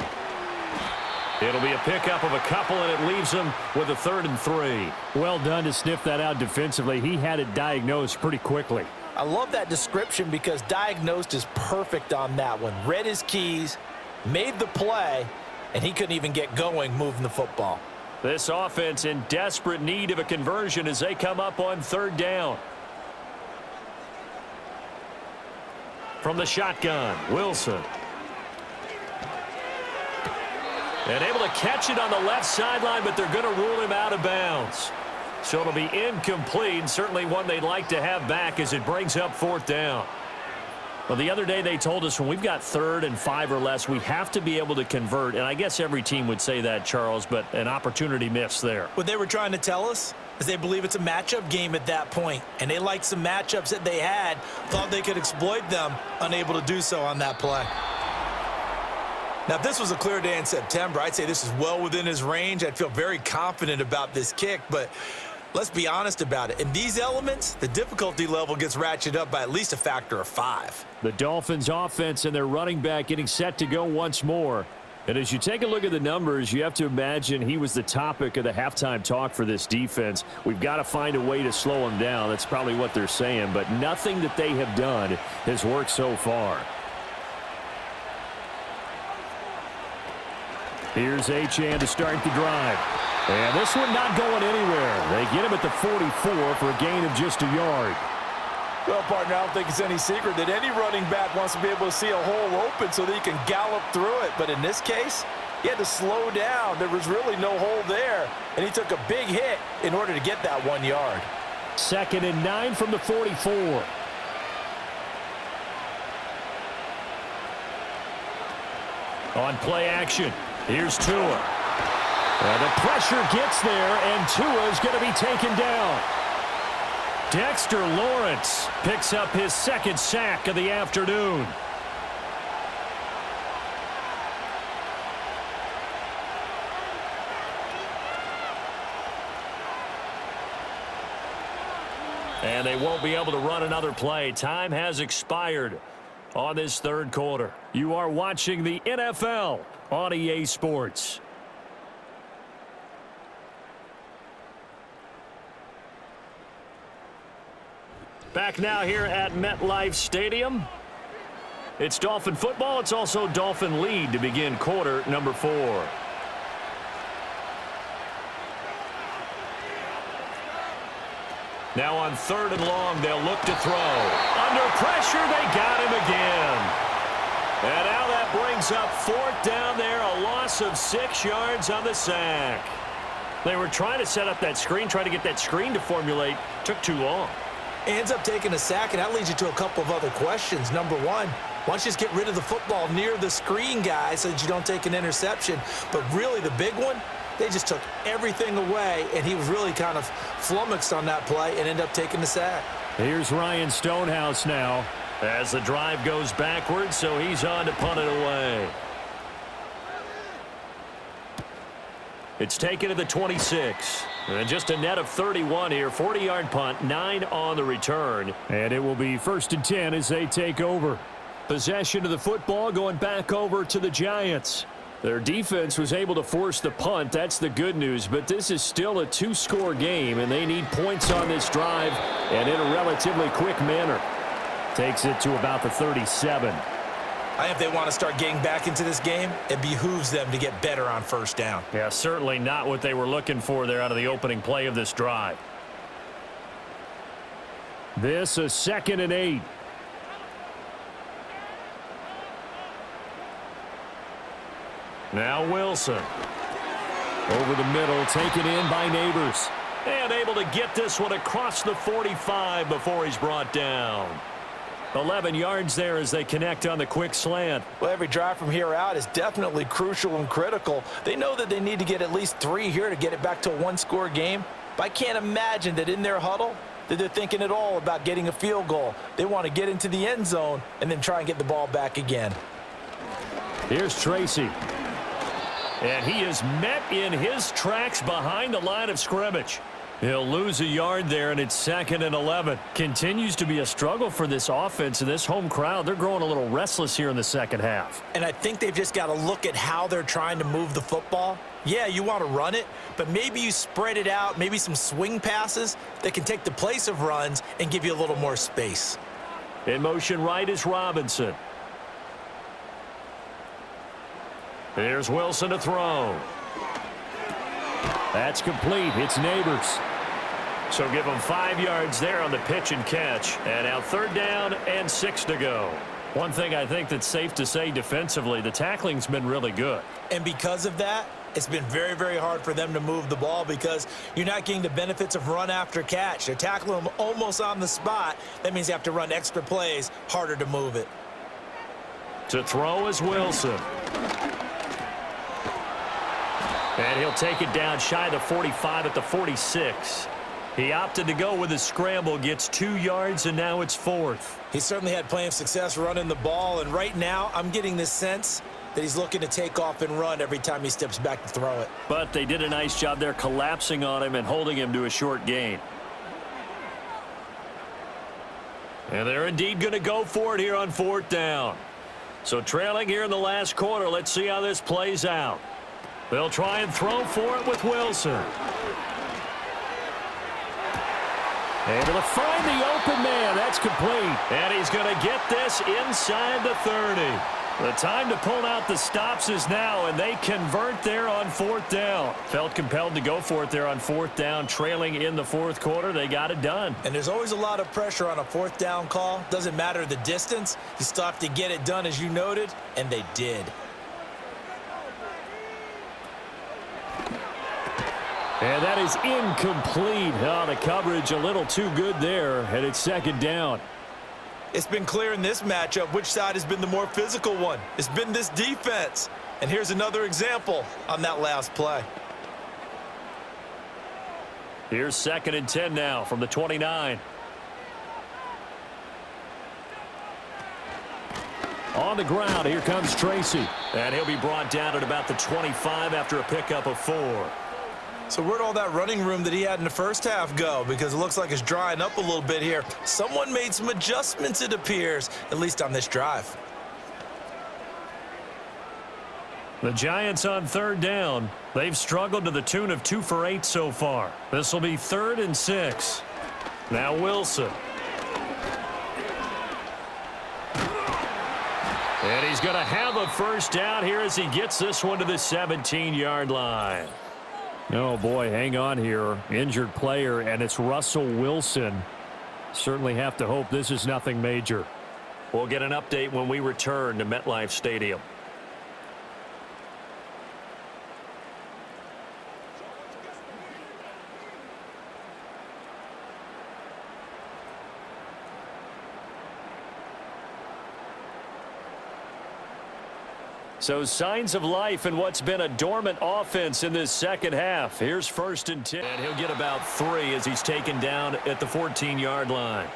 It'll be a pickup of a couple, and it leaves him with a 3rd and 3. Well done to sniff that out defensively. He had it diagnosed pretty quickly. I love that description because diagnosed is perfect on that one. Read his keys, made the play, and he couldn't even get going moving the football. This offense in desperate need of a conversion as they come up on 3rd down. From the shotgun, Wilson. And able to catch it on the left sideline, but they're going to rule him out of bounds. So it'll be incomplete, certainly one they'd like to have back as it brings up 4th down. Well, the other day they told us when we've got 3rd and 5 or less, we have to be able to convert. And I guess every team would say that, Charles, but an opportunity missed there. What they were trying to tell us is they believe it's a matchup game at that point. And they liked some matchups that they had, thought they could exploit them, unable to do so on that play. Now, if this was a clear day in September, I'd say this is well within his range. I'd feel very confident about this kick, but let's be honest about it. In these elements, the difficulty level gets ratcheted up by at least a factor of 5. The Dolphins offense and their running back getting set to go once more. And as you take a look at the numbers, you have to imagine he was the topic of the halftime talk for this defense. We've got to find a way to slow him down. That's probably what they're saying, but nothing that they have done has worked so far. Here's Achane to start the drive. And this one not going anywhere. They get him at the 44 for a gain of just a yard. Well, partner, I don't think it's any secret that any running back wants to be able to see a hole open so that he can gallop through it. But in this case, he had to slow down. There was really no hole there, and he took a big hit in order to get that 1 yard. 2nd and 9 from the 44. On play action, here's Tua. The pressure gets there, and Tua's going to be taken down. Dexter Lawrence picks up his 2nd sack of the afternoon. And they won't be able to run another play. Time has expired on this 3rd quarter. You are watching the NFL on EA Sports. Back now here at MetLife Stadium. It's Dolphin football. It's also Dolphin lead to begin quarter number 4. Now on 3rd and long, they'll look to throw. Under pressure, they got him again. And now that brings up 4th down there, a loss of 6 yards on the sack. They were trying to set up that screen, trying to get that screen to formulate. Took too long. Ends up taking a sack, and that leads you to a couple of other questions. Number one, why don't you just get rid of the football near the screen guy so that you don't take an interception? But really the big one, they just took everything away, and he was really kind of flummoxed on that play and ended up taking the sack. Here's Ryan Stonehouse now. As the drive goes backwards, so he's on to punt it away. It's taken to the 26. And just a net of 31 here. 40-yard punt, 9 on the return. And it will be 1st and 10 as they take over. Possession of the football going back over to the Giants. Their defense was able to force the punt. That's the good news. But this is still a 2-score game, and they need points on this drive and in a relatively quick manner. Takes it to about the 37. I think if they want to start getting back into this game, it behooves them to get better on 1st down. Yeah, certainly not what they were looking for there out of the opening play of this drive. This a 2nd and 8. Now Wilson. Over the middle, taken in by Neighbors. And able to get this one across the 45 before he's brought down. 11 yards there as they connect on the quick slant. Well, every drive from here out is definitely crucial and critical. They know that they need to get at least 3 here to get it back to a 1-score game. But I can't imagine that in their huddle that they're thinking at all about getting a field goal. They want to get into the end zone and then try and get the ball back again. Here's Tracy. And he is met in his tracks behind the line of scrimmage. He'll lose a yard there, and it's 2nd and 11. Continues to be a struggle for this offense and this home crowd. They're growing a little restless here in the second half. And I think they've just got to look at how they're trying to move the football. Yeah, you want to run it, but maybe you spread it out, maybe some swing passes that can take the place of runs and give you a little more space. In motion right is Robinson. Here's Wilson to throw. That's complete. It's Neighbors. So give them 5 yards there on the pitch and catch. And now 3rd down and 6 to go. One thing I think that's safe to say defensively, the tackling's been really good. And because of that, it's been very, very hard for them to move the ball because you're not getting the benefits of run after catch. They're tackling them almost on the spot. That means you have to run extra plays, harder to move it. To throw is Wilson. And he'll take it down shy of the 45 at the 46. He opted to go with his scramble, gets 2 yards, and now it's 4th. He certainly had plenty of success running the ball, and right now I'm getting this sense that he's looking to take off and run every time he steps back to throw it. But they did a nice job there collapsing on him and holding him to a short gain. And they're indeed going to go for it here on 4th down. So trailing here in the last quarter, let's see how this plays out. They'll try and throw for it with Wilson. Able to find the open man. That's complete. And he's going to get this inside the 30. The time to pull out the stops is now, and they convert there on 4th down. Felt compelled to go for it there on 4th down, trailing in the 4th quarter. They got it done. And there's always a lot of pressure on a 4th down call. Doesn't matter the distance. You still have to get it done, as you noted, and they did. And that is incomplete. Oh, the coverage a little too good there, and it's 2nd down. It's been clear in this matchup which side has been the more physical one. It's been this defense. And here's another example on that last play. Here's 2nd and 10 now from the 29. On the ground, here comes Tracy. And he'll be brought down at about the 25 after a pickup of 4. So where'd all that running room that he had in the first half go? Because it looks like it's drying up a little bit here. Someone made some adjustments, it appears, at least on this drive. The Giants on 3rd down. They've struggled to the tune of 2 for 8 so far. This will be 3rd and 6. Now Wilson. And he's going to have a first down here as he gets this one to the 17-yard line. Oh, boy, hang on here. Injured player, and it's Russell Wilson. Certainly have to hope this is nothing major. We'll get an update when we return to MetLife Stadium. So signs of life in what's been a dormant offense in this second half. Here's 1st and 10. And he'll get about 3 as he's taken down at the 14-yard line.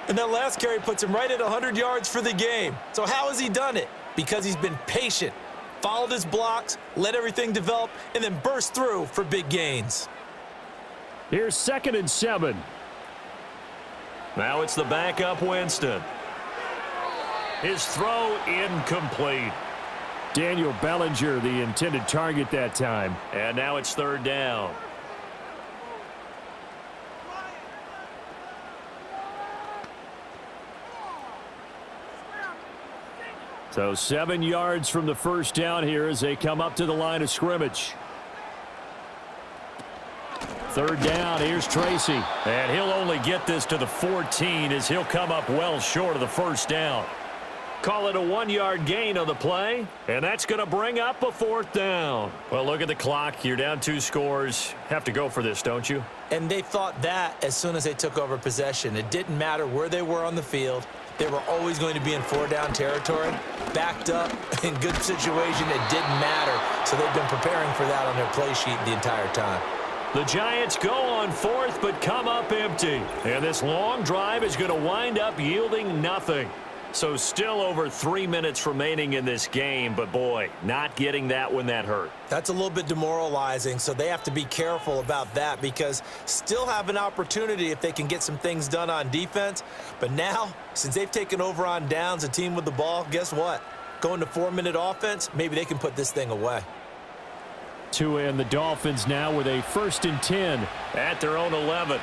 And that last carry puts him right at 100 yards for the game. So how has he done it? Because he's been patient, followed his blocks, let everything develop, and then burst through for big gains. Here's 2nd and 7. Now it's the backup Winston. His throw incomplete. Daniel Bellinger, the intended target that time. And now it's 3rd down. So 7 yards from the first down here as they come up to the line of scrimmage. 3rd down, here's Tracy. And he'll only get this to the 14 as he'll come up well short of the first down. Call it a 1-yard gain on the play, and that's going to bring up a 4th down. Well, look at the clock. You're down 2 scores. Have to go for this, don't you? And they thought that as soon as they took over possession. It didn't matter where they were on the field. They were always going to be in 4-down territory, backed up, in good situation. It didn't matter. So they've been preparing for that on their play sheet the entire time. The Giants go on 4th but come up empty. And this long drive is going to wind up yielding nothing. So still over 3 minutes remaining in this game, but boy, not getting that when that hurt. That's a little bit demoralizing, so they have to be careful about that because still have an opportunity if they can get some things done on defense. But now, since they've taken over on downs, a team with the ball, guess what? Going to 4-minute offense, maybe they can put this thing away. Tua and the Dolphins now with a 1st and 10. At their own 11.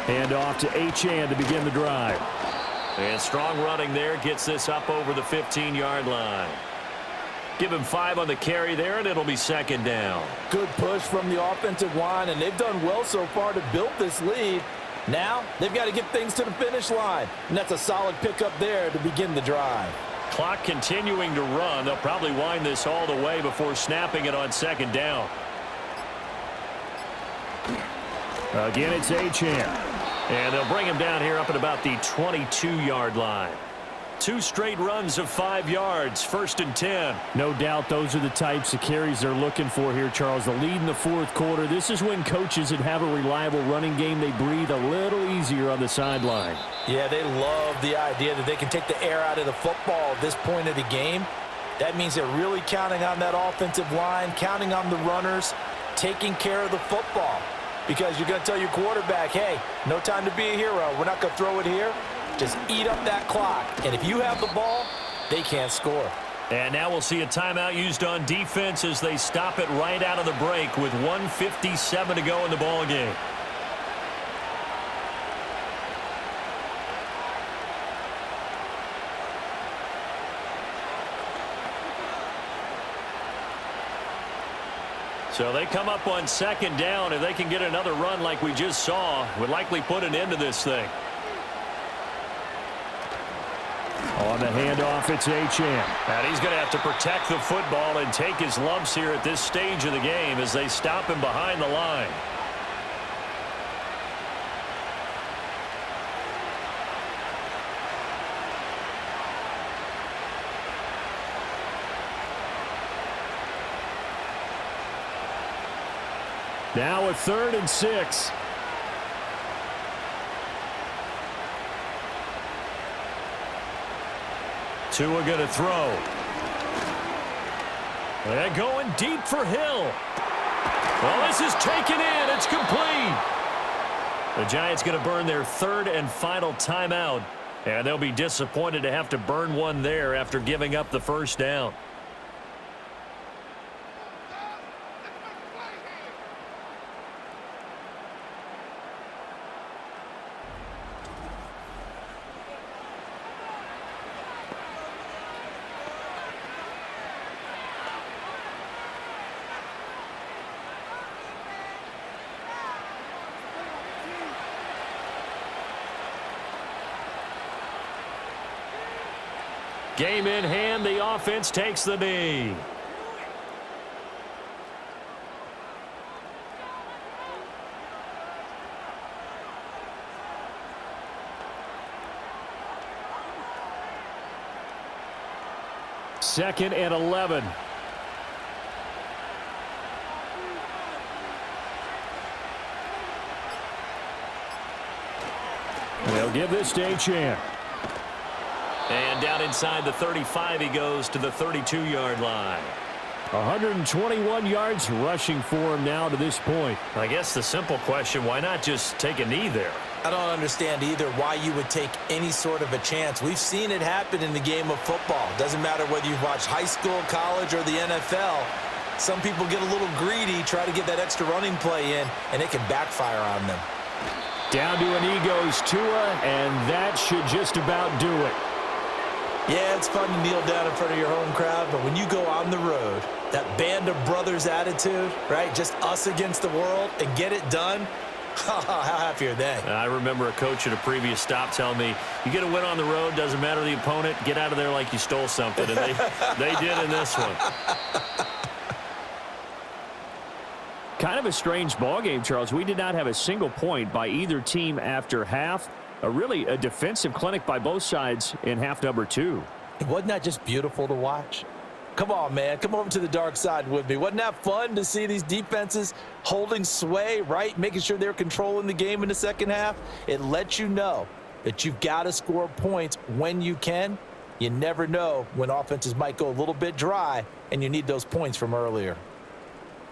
Hand off to Achane to begin the drive. And strong running there gets this up over the 15-yard line. Give him 5 on the carry there, and it'll be 2nd down. Good push from the offensive line, and they've done well so far to build this lead. Now, they've got to get things to the finish line, and that's a solid pickup there to begin the drive. Clock continuing to run. They'll probably wind this all the way before snapping it on 2nd down. Again, it's Achane. And they'll bring him down here up at about the 22-yard line. 2 straight runs of 5 yards, 1st and 10. No doubt those are the types of carries they're looking for here, Charles. The lead in the 4th quarter. This is when coaches that have a reliable running game, they breathe a little easier on the sideline. Yeah, they love the idea that they can take the air out of the football at this point of the game. That means they're really counting on that offensive line, counting on the runners, taking care of the football. Because you're going to tell your quarterback, hey, no time to be a hero. We're not going to throw it here. Just eat up that clock. And if you have the ball, they can't score. And now we'll see a timeout used on defense as they stop it right out of the break with 1:57 to go in the ball game. So they come up on 2nd down. If they can get another run like we just saw, would likely put an end to this thing. On the handoff, it's Achane. And he's going to have to protect the football and take his lumps here at this stage of the game as they stop him behind the line. Now a 3rd and 6. Tua going to throw. And going deep for Hill. Well, this is taken in. It's complete. The Giants going to burn their 3rd and final timeout. And they'll be disappointed to have to burn one there after giving up the first down. Game in hand, the offense takes the knee. Second and 11. They'll give this to a chance. And down inside the 35, he goes to the 32-yard line. 121 yards rushing for him now to this point. I guess the simple question, why not just take a knee there? I don't understand either why you would take any sort of a chance. We've seen it happen in the game of football. Doesn't matter whether you've watched high school, college, or the NFL. Some people get a little greedy, try to get that extra running play in, and it can backfire on them. Down to a knee goes Tua, and that should just about do it. Yeah, it's fun to kneel down in front of your home crowd, but when you go on the road, that band of brothers attitude, right? Just us against the world and get it done. How happy are they? I remember a coach at a previous stop telling me, you get a win on the road, doesn't matter the opponent, get out of there like you stole something. And they did in this one. Kind of a strange ball game, Charles. We did not have a single point by either team after half. Really a defensive clinic by both sides in half number 2. Wasn't that just beautiful to watch? Come on, man. Come over to the dark side with me. Wasn't that fun to see these defenses holding sway, right? Making sure they're controlling the game in the second half. It lets you know that you've got to score points when you can. You never know when offenses might go a little bit dry, and you need those points from earlier.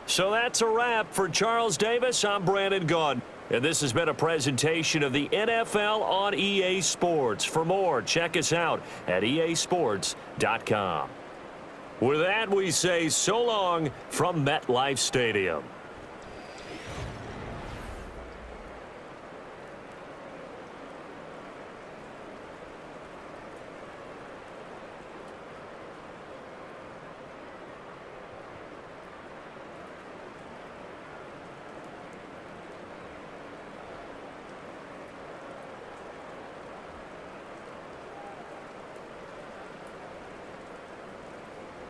So that's a wrap for Charles Davis. I'm Brandon Gaudin. And this has been a presentation of the NFL on EA Sports. For more, check us out at easports.com. With that, we say so long from MetLife Stadium.